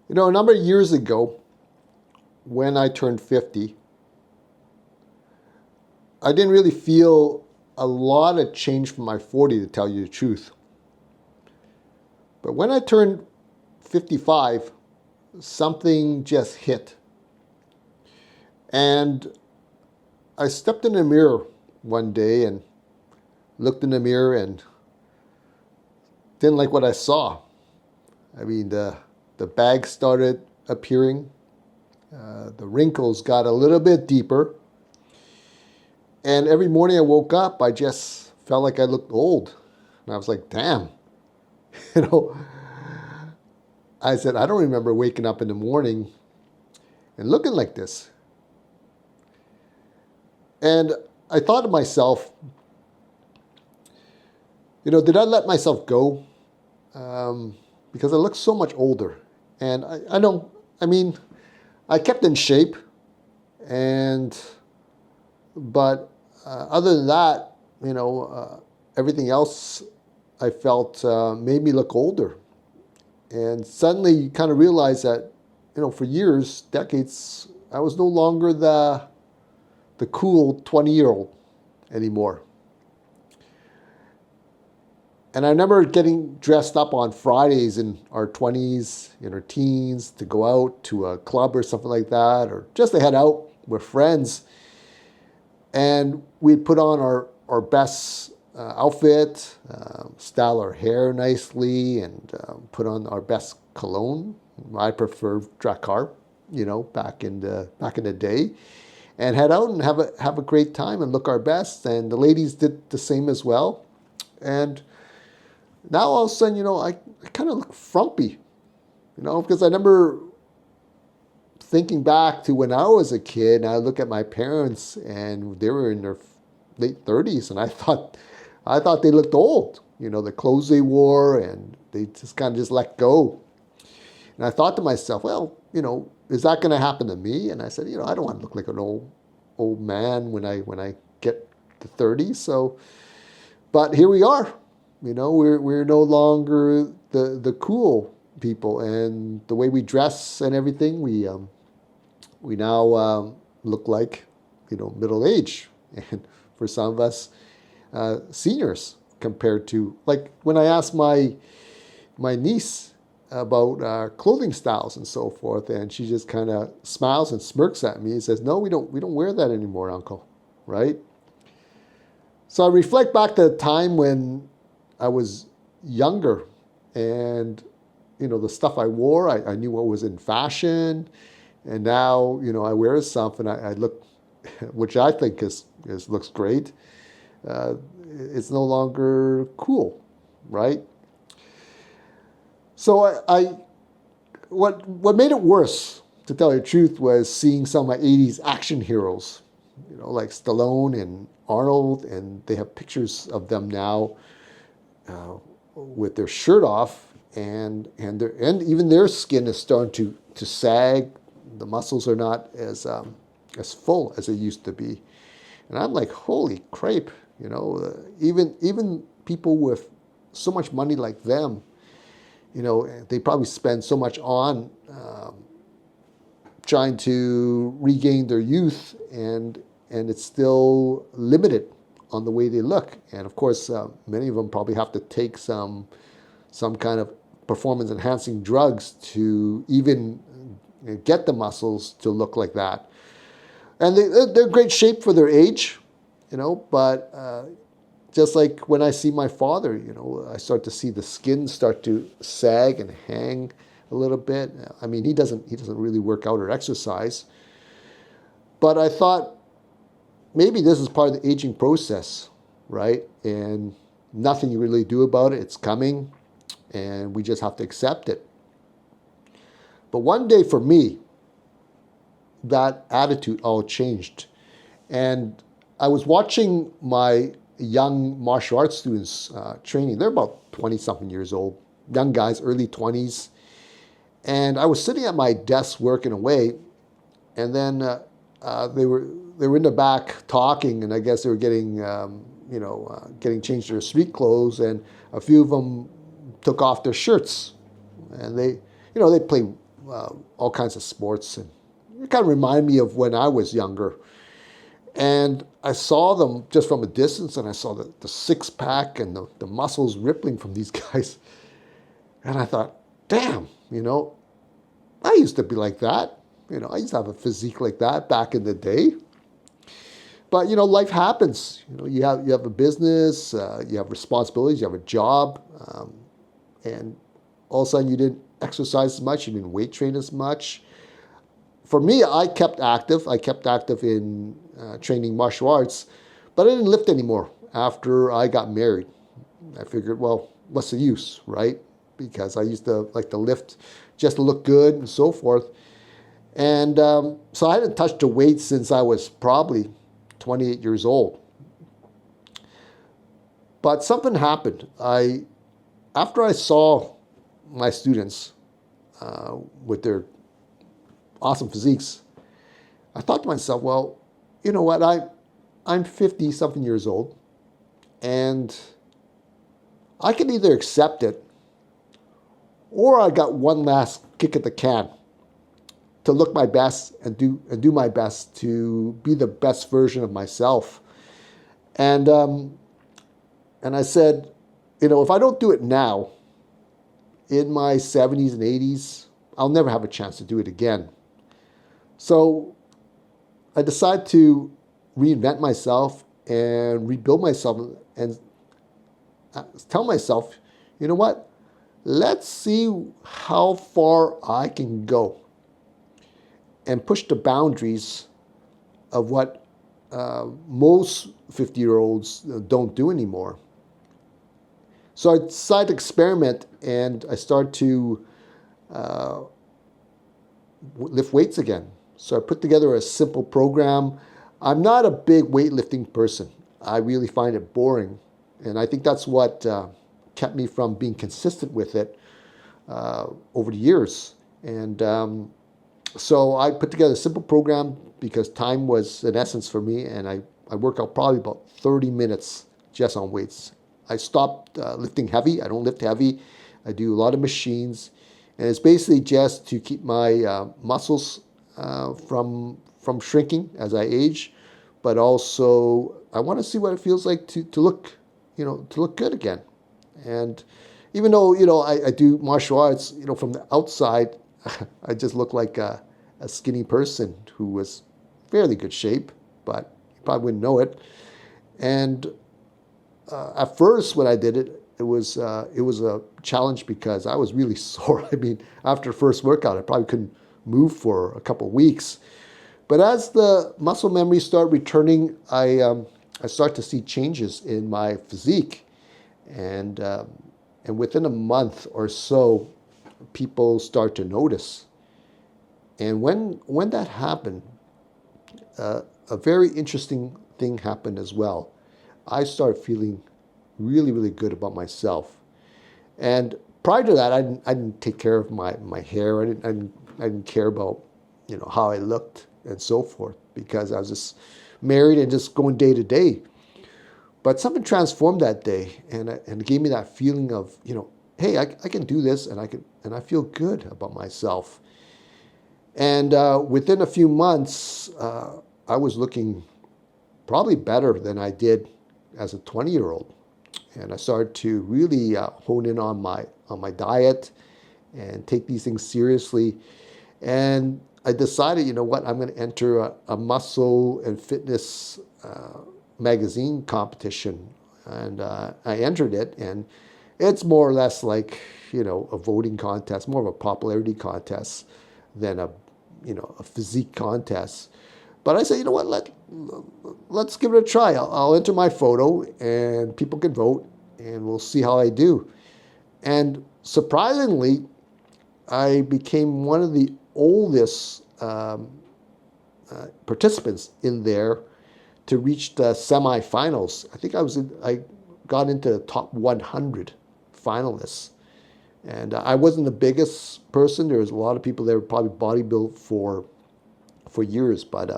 You know, a number of years ago, when I turned 50, I didn't really feel a lot of change from my 40, to tell you the truth. But when I turned 55, something just hit. And I stepped in the mirror one day and looked in the mirror and didn't like what I saw. I mean, the bags started appearing. The wrinkles got a little bit deeper. And every morning I woke up, I just felt like I looked old. And I was like, damn. You know, I said, I don't remember waking up in the morning and looking like this. And I thought to myself, you know, did I let myself go? Because I look so much older. And I know, I mean, I kept in shape. But other than that, you know, everything else I felt made me look older. And suddenly you kind of realize that, you know, for years, decades, I was no longer the cool 20-year-old anymore. And I remember getting dressed up on Fridays in our 20s, in our teens, to go out to a club or something like that, or just to head out with friends. And we'd put on our best outfit, style our hair nicely, and put on our best cologne. I prefer Drakkar, you know, back in the day, and head out and have a great time and look our best. And the ladies did the same as well. And now all of a sudden, you know, I kind of look frumpy, you know, because I remember thinking back to when I was a kid, and I look at my parents, and they were in their late 30s, and I thought they looked old. You know, the clothes they wore, and they just kind of just let go. And I thought to myself, well, you know, is that going to happen to me? And I said, you know, I don't want to look like an old man when I get to 30. So, but here we are. You know, we're no longer the cool people, and the way we dress and everything, we now look like, you know, middle age, and for some of us, seniors, compared to, like, when I asked my niece about clothing styles and so forth, and she just kind of smiles and smirks at me and says, "No, we don't wear that anymore, Uncle." Right? So I reflect back to the time when I was younger, and you know, the stuff I wore, I knew what was in fashion. And now, you know, I wear something, I look, which I think is looks great. Uh, it's no longer cool, right? So what made it worse, to tell you the truth, was seeing some of my 80s action heroes, you know, like Stallone and Arnold, and they have pictures of them now with their shirt off, and even their skin is starting to sag. The muscles are not as full as they used to be, and I'm like, holy crepe, you know. Even people with so much money like them, you know, they probably spend so much on trying to regain their youth, and it's still limited on the way they look. And of course, many of them probably have to take some kind of performance enhancing drugs to even get the muscles to look like that. And they're great shape for their age, you know, but just like when I see my father, you know, I start to see the skin start to sag and hang a little bit. I mean, he doesn't really work out or exercise. But I thought maybe this is part of the aging process, right? And nothing you really do about it. It's coming, and we just have to accept it. But one day for me, that attitude all changed. And I was watching my young martial arts students training. They're about 20-something years old, young guys, early 20s. And I was sitting at my desk working away, and then they were in the back talking, and I guess they were getting getting changed their street clothes, and a few of them took off their shirts, and they play all kinds of sports, and it kind of reminded me of when I was younger. And I saw them just from a distance, and I saw the six pack and the muscles rippling from these guys. And I thought, damn, I used to be like that. I used to have a physique like that back in the day. But life happens. You have a business, you have responsibilities, you have a job, and all of a sudden you didn't exercise as much, you didn't weight train as much. For me, I kept active. I kept active in training martial arts, but I didn't lift anymore after I got married. I figured, well, what's the use, right? Because I used to like to lift just to look good and so forth. And so I hadn't touched a weight since I was probably 28 years old. But something happened. After I saw my students with their awesome physiques, I thought to myself, well, you know what? I'm 50 something years old, and I can either accept it, or I got one last kick at the can to look my best and do my best to be the best version of myself. And I said, if I don't do it now, in my 70s and 80s, I'll never have a chance to do it again. So I decided to reinvent myself and rebuild myself and tell myself, you know what? Let's see how far I can go and push the boundaries of what most 50-year-olds don't do anymore. So I decided to experiment, and I started to lift weights again. So I put together a simple program. I'm not a big weightlifting person. I really find it boring. And I think that's what kept me from being consistent with it over the years. And so I put together a simple program because time was an essence for me, and I work out probably about 30 minutes just on weights. I stopped lifting heavy. I don't lift heavy. I do a lot of machines, and it's basically just to keep my muscles from shrinking as I age, but also I want to see what it feels like to look good again. And even though I do martial arts, from the outside, I just look like a skinny person who was fairly good shape, but you probably wouldn't know it. And at first, when I did it, it was a challenge because I was really sore. I mean, after the first workout, I probably couldn't move for a couple of weeks. But as the muscle memory started returning, I start to see changes in my physique, and within a month or so, people start to notice. And when that happened, a very interesting thing happened as well. I started feeling really, really good about myself. And prior to that, I didn't take care of my hair. I didn't care about how I looked and so forth, because I was just married and just going day to day. But something transformed that day, and it gave me that feeling of hey, I can do this, and I feel good about myself. And within a few months, I was looking probably better than I did as a 20-year-old. And I started to really hone in on my diet and take these things seriously. And I decided, I'm going to enter a muscle and fitness magazine competition. And I entered it, and it's more or less like, a voting contest, more of a popularity contest than a physique contest. But I said, let's give it a try. I'll enter my photo, and people can vote, and we'll see how I do. And surprisingly, I became one of the oldest participants in there to reach the semifinals. I think I got into the top 100 finalists. And I wasn't the biggest person. There was a lot of people that were probably bodybuilt for years, but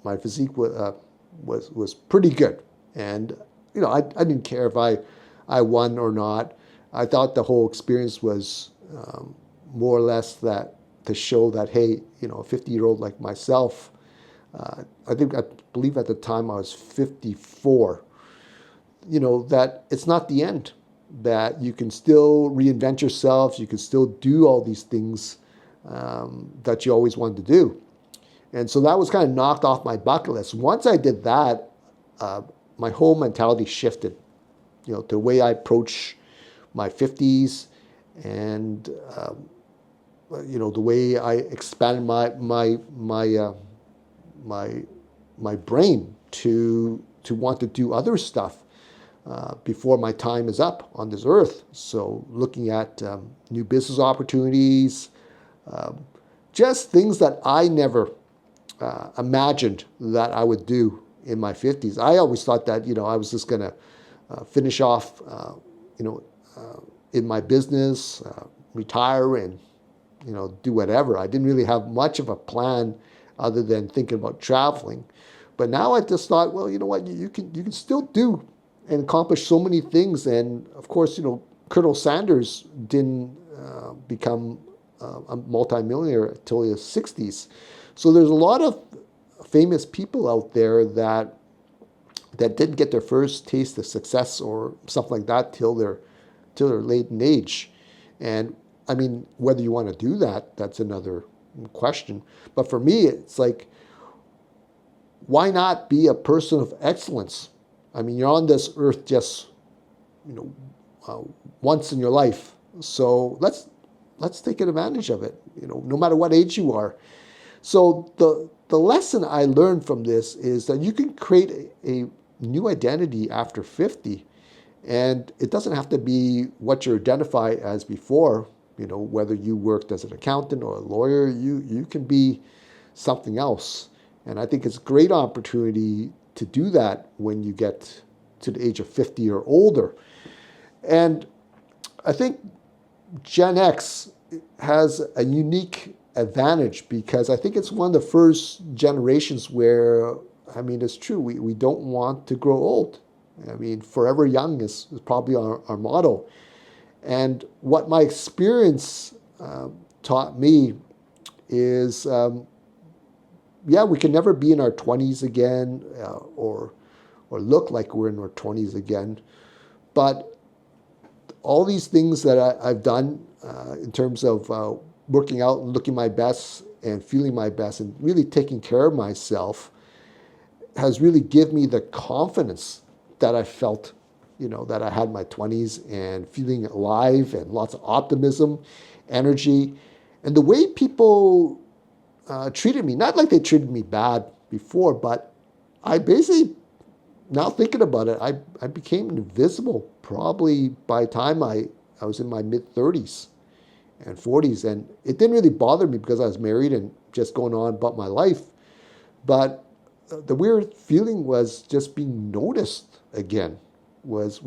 my physique was pretty good. And I didn't care if I won or not. I thought the whole experience was more or less that to show that, hey, a 50-year-old like myself, I believe at the time I was 54, that it's not the end, that you can still reinvent yourself, you can still do all these things that you always wanted to do. And so that was kind of knocked off my bucket list. Once I did that, my whole mentality shifted, the way I approach my 50s, and the way I expanded my brain to want to do other stuff before my time is up on this earth. So looking at new business opportunities, just things that I never imagined that I would do in my 50s. I always thought that, I was just going to finish off, in my business, retire and, do whatever. I didn't really have much of a plan other than thinking about traveling. But now I just thought, well, you know what, you can still do and accomplish so many things. And of course, Colonel Sanders didn't become a multimillionaire until his 60s. So there's a lot of famous people out there that didn't get their first taste of success or something like that till their late in age. And I mean, whether you want to do that, that's another question. But for me, it's like, why not be a person of excellence? I mean, you're on this earth just, once in your life. So let's take advantage of it, no matter what age you are. So the lesson I learned from this is that you can create a new identity after 50. And it doesn't have to be what you identify as before, whether you worked as an accountant or a lawyer, you can be something else. And I think it's a great opportunity to do that when you get to the age of 50 or older. And I think Gen X has a unique advantage because I think it's one of the first generations where, I mean, it's true, we don't want to grow old. I mean, forever young is probably our motto. And what my experience taught me is, we can never be in our 20s again or look like we're in our 20s again. But all these things that I've done in terms of working out and looking my best and feeling my best and really taking care of myself has really given me the confidence that I felt, that I had in my 20s, and feeling alive and lots of optimism, energy, and the way people treated me, not like they treated me bad before, but I basically, now thinking about it, I became invisible probably by the time I was in my mid-30s and 40s, and it didn't really bother me because I was married and just going on about my life, but the weird feeling was just being noticed again was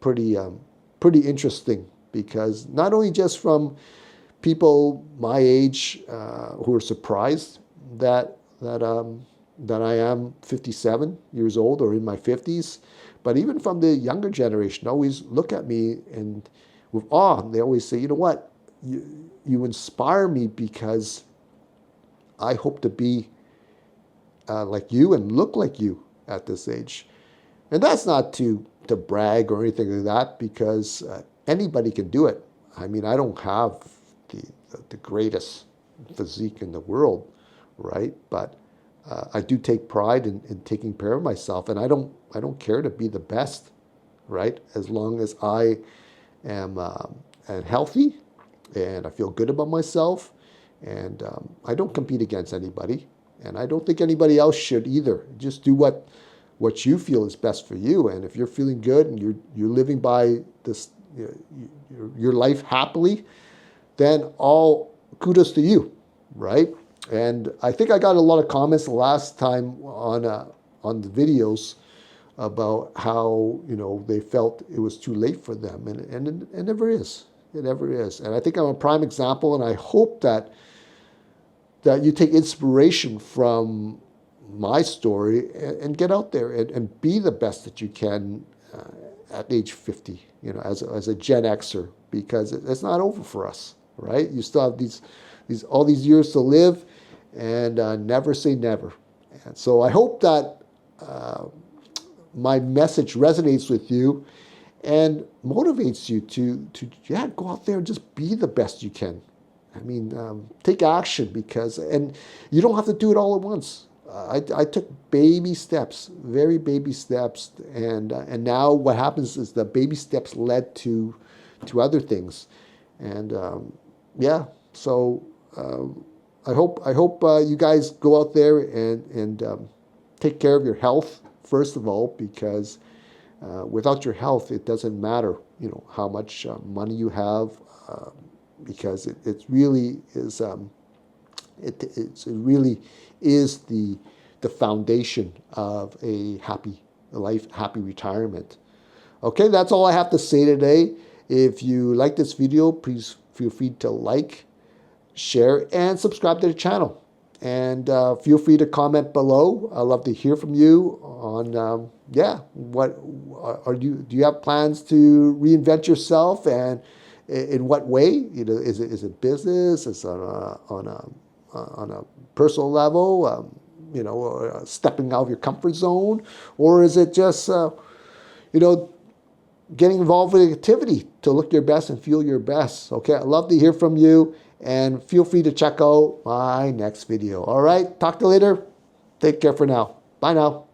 pretty interesting, because not only just from people my age who are surprised that I am 57 years old or in my 50s, but even from the younger generation always look at me and with awe. They always say, you know what, you inspire me because I hope to be like you and look like you at this age. And that's not to brag or anything like that, because anybody can do it. I mean, I don't have the greatest physique in the world, right? But I do take pride in taking care of myself, and I don't care to be the best, right? As long as I am healthy and I feel good about myself, and I don't compete against anybody, and I don't think anybody else should either. Just do what you feel is best for you, and if you're feeling good and you're living by this your life happily, then all kudos to you, right? And I think I got a lot of comments the last time on the videos about how they felt it was too late for them, and it never is. It never is. And I think I'm a prime example, and I hope that you take inspiration from my story and get out there and be the best that you can at age 50, as a Gen Xer, because it's not over for us. right? You still have these all these years to live, and never say never. And so I hope that my message resonates with you and motivates you to yeah, go out there and just be the best you can. I mean, take action, because, and you don't have to do it all at once. I took baby steps, very baby steps, and now what happens is the baby steps led to other things, and yeah. So I hope you guys go out there and take care of your health first of all, because without your health, it doesn't matter, how much money you have, because it really is it really is the foundation of a happy life, happy retirement. Okay, that's all I have to say today. If you like this video, please feel free to like, share, and subscribe to the channel. And feel free to comment below. I'd love to hear from you on, yeah, what do you have plans to reinvent yourself, and in what way? Is it business? Is it on a personal level? Stepping out of your comfort zone, or is it just getting involved with activity to look your best and feel your best? Okay, I'd love to hear from you, and feel free to check out my next video. All right, talk to you later. Take care for now. Bye now.